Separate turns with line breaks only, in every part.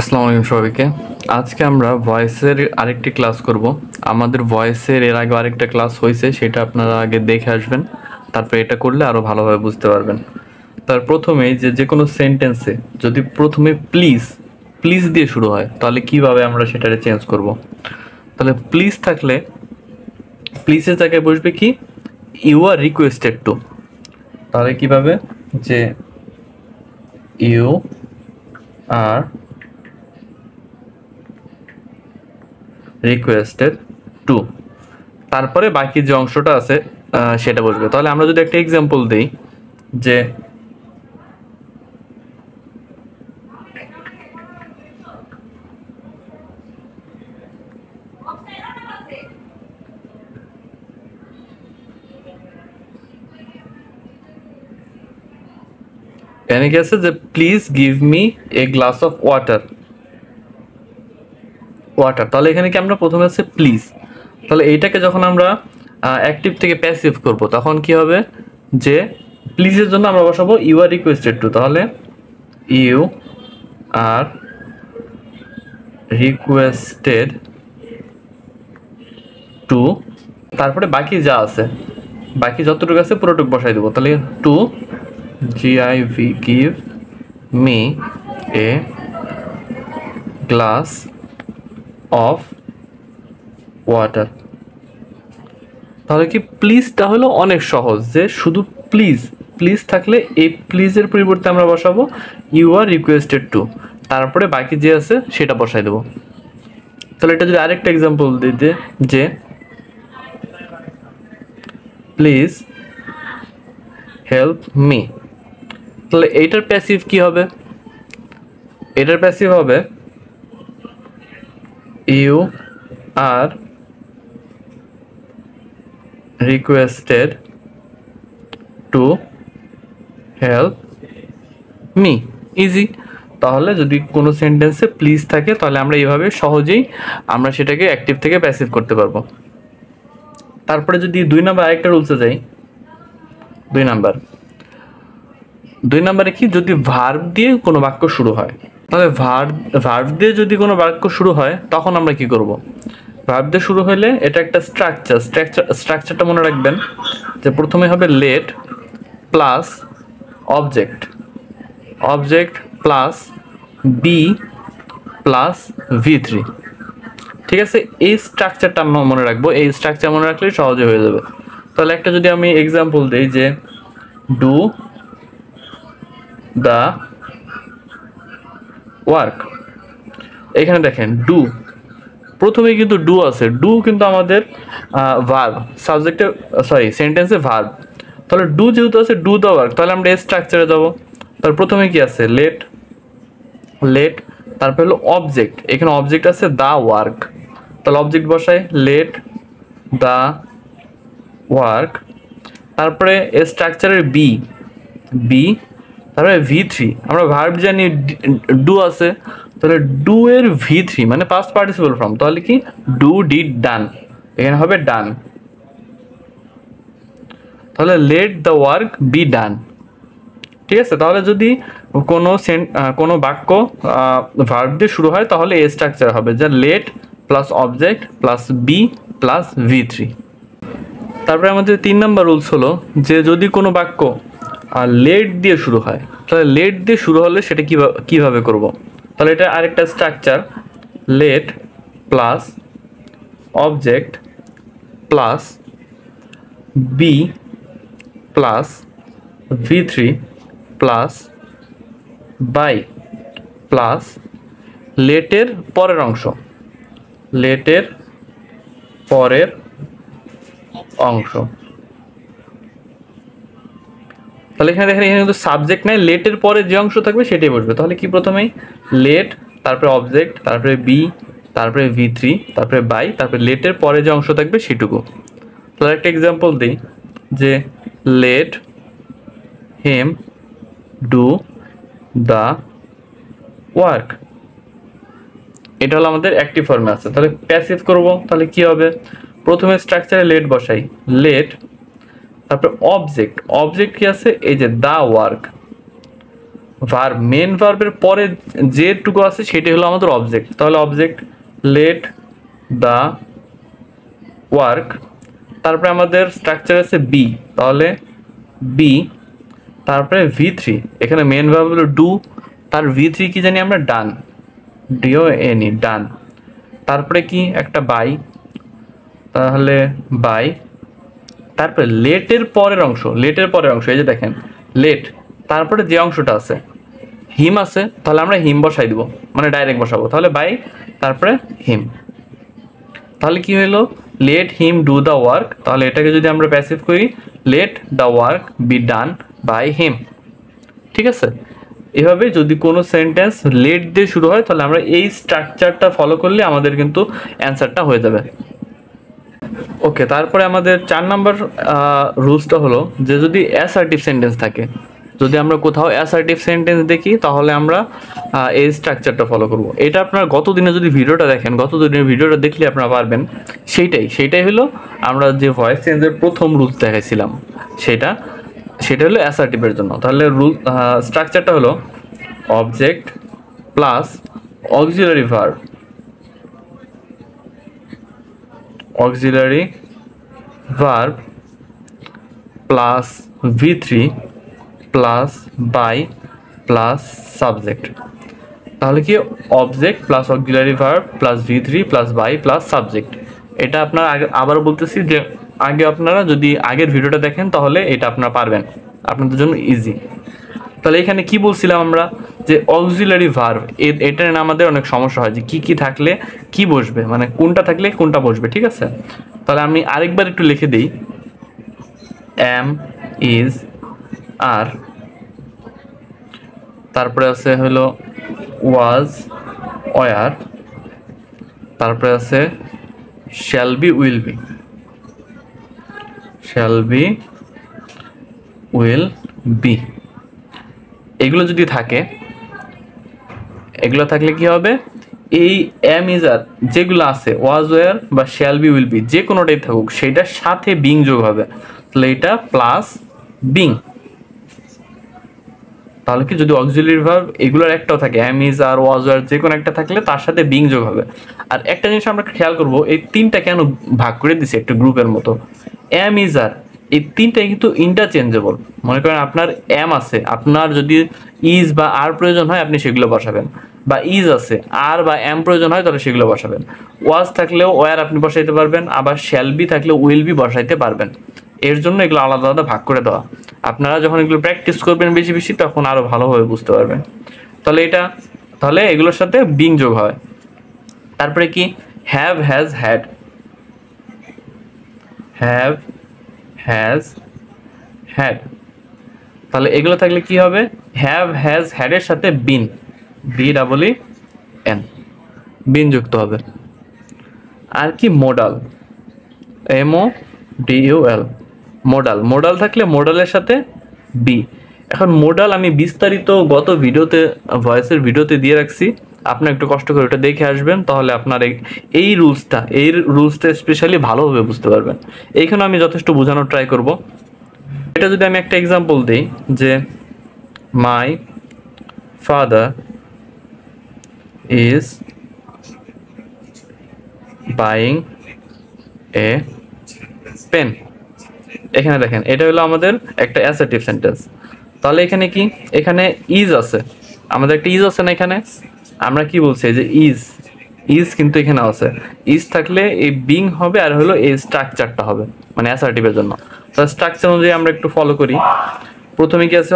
আসসালামু আলাইকুম সবাইকে। আজকে আমরা ভয়েসের আরেকটি ক্লাস করব। আমাদের ভয়েসের এর আগে আরেকটা ক্লাস হয়েছে, সেটা আপনারা আগে দেখে আসবেন, তারপর এটা করলে আরও ভালোভাবে বুঝতে পারবেন। তার প্রথমেই যে কোনো সেন্টেন্সে যদি প্রথমে প্লিজ প্লিজ দিয়ে শুরু হয়, তাহলে কিভাবে আমরা সেটাকে চেঞ্জ করব। তাহলে প্লিজ থাকলে প্লিজের জায়গায় বসবে কি ইউ আর রিকোয়েস্টেড টু। তাহলে কিভাবে যে ইউ আর রিকোয়েস্টেড টু, তারপরে বাকি যে অংশটা আছে সেটা বসবে। তাহলে আমরা যদি একটা এক্সাম্পল দিই যে এখানে কি আছে যে please give me a glass of water. তাহলে এখানে কি আমরা প্রথমে আছে প্লিজ। তাহলে এইটাকে যখন আমরা অ্যাক্টিভ থেকে প্যাসিভ করব, তখন কি হবে যে প্লিজের জন্য আমরা বসাবো ইউ আর রিকোয়েস্টেড টু। তাহলে ইউ আর রিকোয়েস্টেড টু, তারপরে বাকি যা আছে, বাকি যতটুকু আছে পুরোটুকু বসাই দেবো। তাহলে to GIV give me a glass of water. তাহলে কি প্লিজটা হলো অনেক সহজ, যে শুধু প্লিজ প্লিজ থাকলে এই প্লিজের পরিবর্তে আমরা বসাবো ইউ আর রিকোয়েস্টেড টু, তারপরে বাকি যে আছে সেটা বসাই দেবো। তাহলে এটা যদি আরেকটা এক্সাম্পল দিতে যে প্লিজ হেল্প মি, তাহলে এইটার প্যাসিভ কি হবে? এটার প্যাসিভ হবে you are requested to help me. Easy. তাহলে যদি কোনো সেন্টেন্সে প্লিজ থাকে, তাহলে আমরা এইভাবে সহজেই আমরা সেটাকে অ্যাক্টিভ থেকে প্যাসিভ করতে পারবো। তারপরে যদি দুই নাম্বার আরেকটা রুলসে যাই, দুই নাম্বারে কি, যদি ভার্ব দিয়ে কোনো বাক্য শুরু হয়, তাহলে ভার্ব দিয়ে যদি কোনো বাক্য শুরু হয়, তখন আমরা কি করব? ভার্ব দিয়ে শুরু হলে এটা একটা স্ট্রাকচারটা মনে রাখবেন, যে প্রথমে হবে let plus object plus B plus V3। ঠিক আছে, এই স্ট্রাকচারটা আমরা মনে রাখবো। এই স্ট্রাকচার মনে রাখলে সহজে হয়ে যাবে। তাহলে একটা যদি আমি এক্সাম্পল দিই যে ডু দ্য ওয়ার্ক, এখানে দেখেন ডু, প্রথমে কিন্তু ডু আছে, ডু কিন্তু আমাদের ভার্ব, সাবজেক্টে সেন্টেন্সে ভার্ব। তাহলে ডু যেহেতু আছে, ডু দ্য ওয়ার্ক, তাহলে আমরা এই স্ট্রাকচারে যাবো। তাহলে প্রথমে কি আছে লেট, তারপরে হলো অবজেক্ট, এখানে অবজেক্ট আছে দ্য ওয়ার্ক, তাহলে অবজেক্ট বসাই লেট দ্য ওয়ার্ক, তারপরে স্ট্রাকচারের বি, তারপরে V3, আমরা ভার্ব জানি ডু আছে, তাহলে ডু এর V3 মানে পাস্ট পার্টিসিপল ফর্ম, তাহলে কি ডু ডিড ডান, এখানে হবে ডান। তাহলে লেট দ্য ওয়ার্ক বি ডান। ঠিক আছে, তাহলে যদি কোনো বাক্য ভার্ব দিয়ে শুরু হয়, তাহলে এই স্ট্রাকচার হবে, যা let plus object plus B plus V3। তারপরে আমাদের 3 নম্বর রুলস হলো যে যদি কোনো বাক্য লেট দিয়ে শুরু হয়, তাহলে লেট দিয়ে শুরু হলে সেটা কিভাবে করব। তাহলে এটা আরেকটা structure, let plus object plus B plus V3 plus by plus লেটের পরের অংশ, তাহলে এখানে দেখেন, এখানে কিন্তু সাবজেক্ট নাই, লেটের পরে যে অংশ থাকবে সেটাই বসবে। তাহলে কি প্রথমেই লেট, তারপরে অবজেক্ট, তারপরে বি, তারপরে V3, তারপরে বাই, তারপরে লেটের পরে যে অংশ থাকবে সেটুকু। তাহলে একটা এক্সাম্পল দিই যে late him do the work, এটা হলো আমাদের অ্যাক্টিভ ফর্মে আছে। তাহলে প্যাসিভ করব, তাহলে কি হবে, প্রথমে স্ট্রাকচারে লেট বসাই, লেট, তারপরে অবজেক্ট কি আছে, এই যে দ্য ওয়ার্ক, ভার্ব, মেন ভার্বের পরে যেটুকু আছে সেটাই হলো আমাদের অবজেক্ট। তাহলে অবজেক্ট লেট দ্য ওয়ার্ক, তারপরে আমাদের স্ট্রাকচার আছে বি, তাহলে বি, তারপরে V3, এখানে মেন ভার্ব হলো ডু, তার V3 কি জানি আমরা, ডান, DONE, ডান। তারপরে কি একটা বাই, তাহলে বাই, তারপরে লেটের পরের অংশ, লেটের পরের অংশ এই যে দেখেন লেট, তারপরে যে অংশটা আছে হিম আছে, তাহলে আমরা হিম বসাই দিব, মানে ডাইরেক্ট বসাবো, তাহলে বাই তারপরে হিম। তাহলে কি হলো, let him do the work, তাহলে এটাকে যদি আমরা প্যাসিভ করি, let the work be done by him. ঠিক আছে, এভাবে যদি কোনো সেন্টেন্স লেট দিয়ে শুরু হয় তাহলে আমরা এই স্ট্রাকচারটা ফলো করলে আমাদের কিন্তু অ্যান্সারটা হয়ে যাবে। ওকে, তারপরে আমাদের 4 নাম্বার রুলসটা হলো যে যদি অ্যাসার্টিভ সেন্টেন্স থাকে, যদি আমরা কোথাও অ্যাসার্টিভ সেন্টেন্স দেখি তাহলে আমরা এই স্ট্রাকচারটা ফলো করব। এটা আপনারা গত দিনে যদি ভিডিওটা দেখেন, গত দিনের ভিডিওটা দেখলে আপনারা পারবেন। সেইটাই হলো আমরা যে ভয়েস চেঞ্জের প্রথম রুলস দেখাইছিলাম, সেটা হলো অ্যাসার্টিভের জন্য। তাহলে রুল স্ট্রাকচারটা হলো object plus auxiliary verb, auxiliary verb plus V3 plus by plus subject. তাহলে কি object plus auxiliary verb plus V3 plus by plus subject. এটা আপনারা আবার বলতেছি যে আগে আপনারা যদি আগের ভিডিওটা দেখেন তাহলে এটা আপনারা পারবেন, আপনাদের জন্য ইজি। তাহলে এখানে কি বলছিলাম আমরা, যে অক্সিলারি ভার্ব, এটা না আমাদের অনেক সমস্যা হয় যে কি থাকলে কি বসবে, মানে কোনটা থাকলে কোনটা বসবে। ঠিক আছে, তাহলে আমি আরেকবার একটু লিখে দিই, এম, ইজ, আর, তারপরে আছে হলো ওয়াজ, ওয়ার, তারপরে আছে shall be, will be, shall be, will be. এগুলো যদি থাকে, এগুলো থাকলে কি হবে, এই এম, ইজ, আর যেগুলো আছে, ওয়াজ, ওয়ার বা শ্যাল বি, উইল বি, যে কোনোটাই থাকুক সেটার সাথে বিং যোগ হবে। তাহলে এটা প্লাস বিং। তাহলে কি যদি অক্সিলারি ভার্ব এগুলোর একটাও থাকে, am, is, are, was, were যে কোনো একটা থাকলে তার সাথে বিং যোগ হবে। আর একটা জিনিস আমরা খেয়াল করবো, এই তিনটা কেন ভাগ করে দিছে একটা গ্রুপের মতো, এম, ইজ, আর, এই তিনটাই কিন্তু ইন্টারচেঞ্জেবল। মনে করেন আপনার এম আছে, আপনার যদি ইজ বা আর প্রয়োজন হয় আপনি সেগুলো বসাবেন, বা ইজ আছে আর বা এম প্রয়োজন হয় তাহলে সেগুলো বসাবেন। ওয়াজ থাকলেও ওয়ার আপনি বসাইতে পারবেন, আবার শ্যাল বি থাকলে উইল বি বসাইতে পারবেন। এর জন্য এগুলো আলাদা আলাদা ভাগ করে দেওয়া। আপনারা যখন এগুলো প্র্যাকটিস করবেন বেশি বেশি তখন আরো ভালোভাবে বুঝতে পারবেন। তাহলে এগুলোর সাথে বিং যোগ হয়। তারপরে কি have, has, had, have, has, had. তাহলে এগুলো থাকলে কি হবে, হ্যাভ, হ্যাজ, হ্যাডের সাথে বিন, BEEN, বিন যুক্ত হবে। আর কি মোডাল, MODUL, মোডাল থাকলে মোডালের সাথে বি। এখন মোডাল আমি বিস্তারিত গত ভিডিওতে, ভয়েসের ভিডিওতে দিয়ে রাখছি, আপনি একটু কষ্ট করে ওটা দেখে আসবেন, তাহলে আপনার এই রুলসটা স্পেশালি ভালোভাবে বুঝতে পারবেন। এইখানে আমি যথেষ্ট বোঝানোর ট্রাই করব। এটা যদি আমি একটা এক্সাম্পল দিই, যে my father is buying a pen. এখানে দেখেন এটা হলো আমাদের একটা অ্যাসার্টিভ সেন্টেন্স। তাহলে এখানে কি, এখানে ইজ আছে, আমাদের একটা ইজ আছে না, এখানে আমরা কি বলছি যে ইজ কিন্তু এখানে আছে, ইজ থাকলে এই বিং হবে, আর হলো এই স্ট্রাকচারটা হবে মানে অ্যাসার্টিভের জন্য। তাহলে স্ট্রাকচার অনুযায়ী আমরা একটু ফলো করি। প্রথমে কি আছে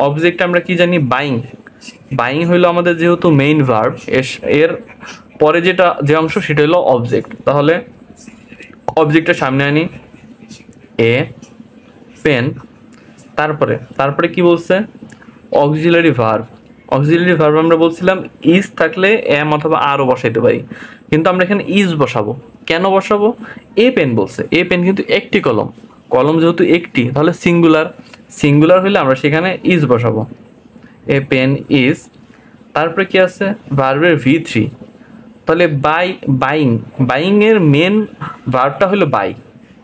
অবজেক্ট আমরা কি জানি, বাইং হইলো আমাদের যেহেতু মেইন ভার্ব, এর পরে যে অংশ সেটা হলো অবজেক্ট। তাহলে অবজেক্টের সামনে আনি এ পেন, তারপরে কি বলছে, অক্সিলারি ভার্ব আমরা বলছিলাম ইজ থাকলে এম অথবা আরও বসাইতে পারি, কিন্তু আমরা এখানে ইজ বসাবো। কেন বসাবো, এ পেন বলছে, এ পেন কিন্তু একটি কলম যেহেতু একটি, তাহলে সিঙ্গুলার হইলে আমরা সেখানে ইজ বসাবো, এ পেন ইজ। তারপরে কি আছে, ভার্বের V3, তাহলে বাইং এর মেন ভার্বটা হলো বাই,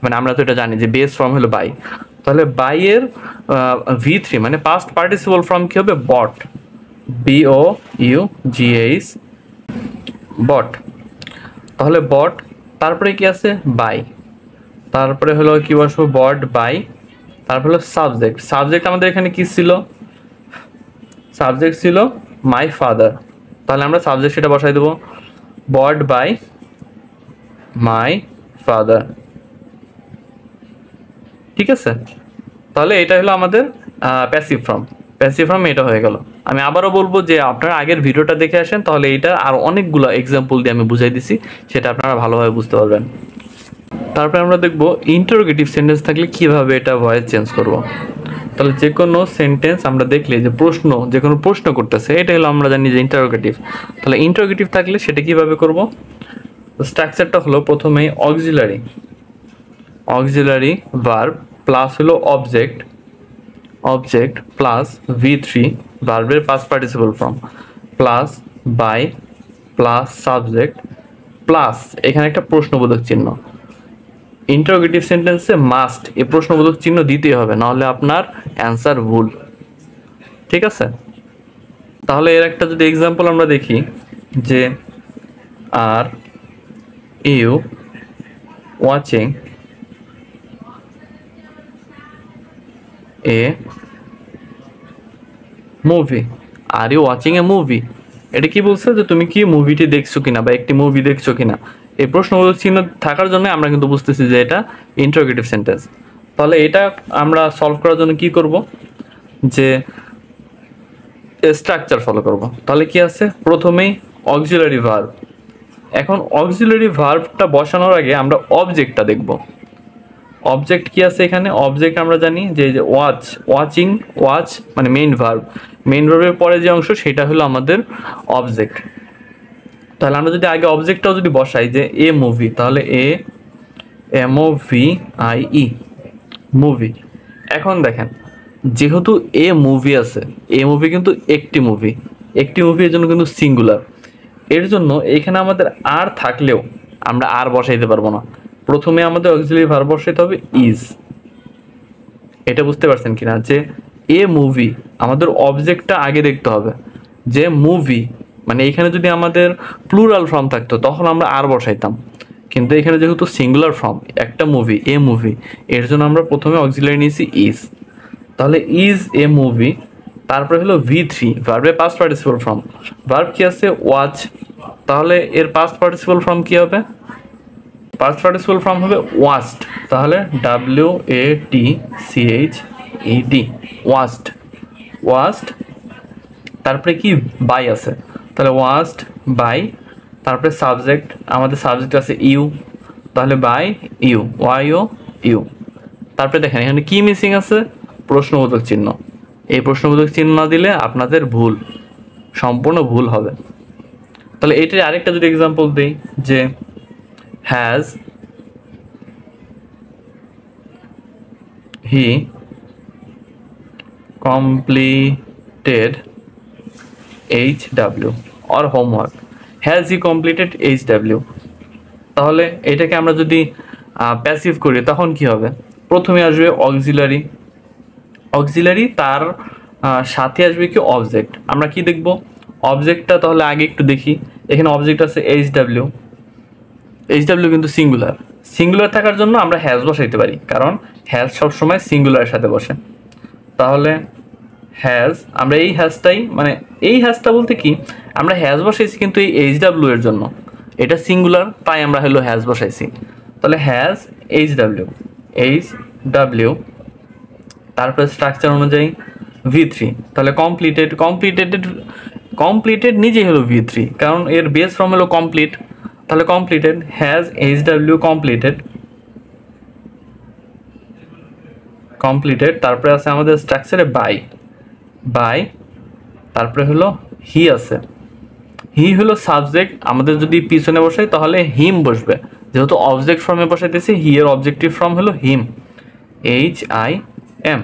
মানে আমরা তো এটা জানি যে বেস ফর্ম হলো বাই। তাহলে বাই এর V3 মানে পাস্ট পার্টিসিপল ফর্ম কি হবে? বট, BOUGH, বট। তাহলে বট, তারপরে কি আছে? বাই, তারপরে হলো কি বসবো? বট বাই, তারপরে হলো সাবজেক্ট। সাবজেক্ট আমাদের এখানে কি ছিল? সাবজেক্ট ছিল মাই ফাদার, তাহলে আমরা সাবজেক্ট সেটা বসাই দেবো, বট বাই মাই ফাদার। ঠিক আছে, তাহলে এটা হলো আমাদের প্যাসিভ ফর্ম। প্যাসিভ ফর্ম এটা হয়ে গেল। আমি আবারও বলবো যে আপনারা আগের ভিডিওটা দেখে আসেন, তাহলে এটা আর অনেকগুলো এক্সাম্পল দিয়ে আমি বুঝাই দিছি, সেটা আপনারা ভালোভাবে বুঝতে পারবেন। তারপরে আমরা দেখব ইন্টারোগেটিভ সেন্টেন্স থাকলে কিভাবে এটা ভয়েস চেঞ্জ করব। তাহলে যে কোনো সেন্টেন্স আমরা দেখলে যে প্রশ্ন, যে কোনো প্রশ্ন করতেছে, এটা হলো আমরা জানি যে ইন্টারোগেটিভ। তাহলে ইন্টারোগেটিভ থাকলে সেটা কিভাবে করব? স্ট্রাকচারটা হলো প্রথমেই অক্সিলারি ভার্ব প্লাস হলো অবজেক্ট প্লাস V3 ভার্বের past participle form plus by plus subject plus এখানে একটা প্রশ্নবোধক চিহ্ন। ইন্টারোগেটিভ সেন্টেন্সে মাস্ট এই প্রশ্নবোধক চিহ্ন দিতেই হবে, নাহলে আপনার অ্যান্সার ভুল। ঠিক আছে, তাহলে এর একটা যদি এক্সাম্পল আমরা দেখি যে are you watching a movie, are you watching a movie, এটা কি বলছে? যে তুমি কি মুভিটি দেখছো কিনা বা একটি মুভি দেখছো কিনা। এই প্রশ্নবোধক চিহ্ন থাকার জন্য আমরা কিন্তু বুঝতেছি যে এটা ইন্টারোগেটিভ সেন্টেন্স। তাহলে এটা আমরা সলভ করার জন্য কি করব? যে স্ট্রাকচার ফলো করব। তাহলে কি আছে? প্রথমেই অক্সিলারি ভার্ব। এখন অক্সিলারি ভার্বটা বসানোর আগে আমরা অবজেক্টটা দেখব। অবজেক্ট কি আছে এখানে? অবজেক্ট আমরা জানি যে ওয়াচ মানে মেইন ভার্বের পরে যে অংশ সেটা হলো আমাদের অবজেক্ট। তাহলে আমরা যদি আগে অবজেক্টটাও যদি বসাই যে এ মুভি, তাহলে MOVIE মুভি। এখন দেখেন, যেহেতু এ মুভি আছে, এ মুভি কিন্তু একটি মুভি এর জন্য কিন্তু সিঙ্গুলার। এর জন্য এখানে আমাদের আর থাকলেও আমরা আর বসাইতে পারবো না। প্রথমে আমাদের অক্সিলারি ভার্ব বসাইতে হবে ইজ। এটা বুঝতে পারছেন কিনা? যে এ মুভি, আমাদের অবজেক্টটা আগে দেখতে হবে যে মুভি মানে এখানে যদি আমাদের প্লুরাল ফর্ম থাকতো তখন আমরা আর বসাইতাম, কিন্তু এখানে যেহেতু সিঙ্গুলার ফর্ম, একটা মুভি, এ মুভি, এর জন্য আমরা প্রথমে অক্সিলারি নিয়েছি ইজ। তাহলে ইজ এ মুভি, তারপরে হলো V3 ভার্বের পাস্ট পার্টিসিপল ফর্ম। ভার্ব কি আছে? ওয়াচ, তাহলে এর পাস্ট পার্টিসিপল ফর্ম কি হবে? পাস্ট পার্টিসিপল ফর্ম হবে ওয়াস্ট, তাহলে WATCHED ওয়াস্ট। তারপরে কি? বাই আছে, তাহলে ওয়াস্ট বাই, তারপরে সাবজেক্ট, আমাদের সাবজেক্ট আছে ইউ, তাহলে বাই ইউ। তারপরে দেখেন এখানে কি মিসিং আছে? প্রশ্নবোধক চিহ্ন। এই প্রশ্নবোধক চিহ্ন না দিলে আপনাদের সম্পূর্ণ ভুল হবে। তাহলে এটার আরেকটা যদি এক্সাম্পল দিই যে has he completed HW or homework, has he completed HW। তাহলে এটাকে আমরা যদি প্যাসিভ করি তখন কি হবে? প্রথমে আসবে অক্সিলারি, তার সাথে আসবে কি? অবজেক্ট। আমরা কি দেখব? অবজেক্টটা তাহলে আগে একটু দেখি। এখানে অবজেক্ট আছে HW কিন্তু সিঙ্গুলার থাকার জন্য আমরা হ্যাজ বসাইতে পারি, কারণ হ্যাজ সবসময় সিঙ্গুলারের সাথে বসে। তাহলে হ্যাজ, আমরা এই হ্যাজটা বলতে কি, আমরা হ্যাজ বসাইছি কিন্তু এই HW এর জন্য, এটা সিঙ্গুলার, তাই আমরা হলো হ্যাজ বসাইছি। তাহলে হ্যাজ HW, তারপরে স্ট্রাকচার অনুযায়ী V3, তাহলে কমপ্লিটেড নিজেই হলো V3, কারণ এর বেস ফর্ম হলো কমপ্লিট। তাহলে কমপ্লিটেড, হ্যাজ HW কমপ্লিটেড। তারপরে আছে আমাদের স্ট্রাকচারে বাই, তারপরে হলো হি আছে, হি হলো সাবজেক্ট, আমাদের যদি পিছনে বসাই তাহলে হিম বসবে, যেহেতু অবজেক্ট ফর্মে বসাইতেছি, হি এর অবজেক্টিভ ফর্ম হলো হিম, HIM,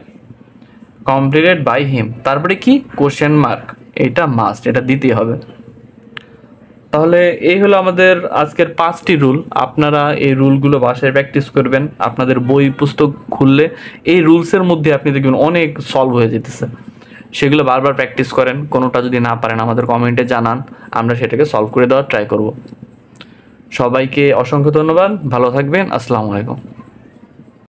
কমপ্লিটেড বাই হিম। তারপরে কি? কোশ্চেন মার্ক, এটা মাস্ট, এটা দিতেই হবে। তাহলে এই হলো আমাদের আজকের 5টি রুল। আপনারা এই রুলগুলো বাসায় প্র্যাকটিস করবেন। আপনাদের বই পুস্তক খুললে এই রুলসের মধ্যে আপনি দেখবেন অনেক সলভ হয়ে যেতেছে। সেগুলো বারবার প্র্যাকটিস করেন। কোনোটা যদি না পারেন আমাদের কমেন্টে জানান, আমরা সেটাকে সলভ করে দেওয়ার ট্রাই করব। সবাইকে অসংখ্য ধন্যবাদ, ভালো থাকবেন, আসসালামু আলাইকুম।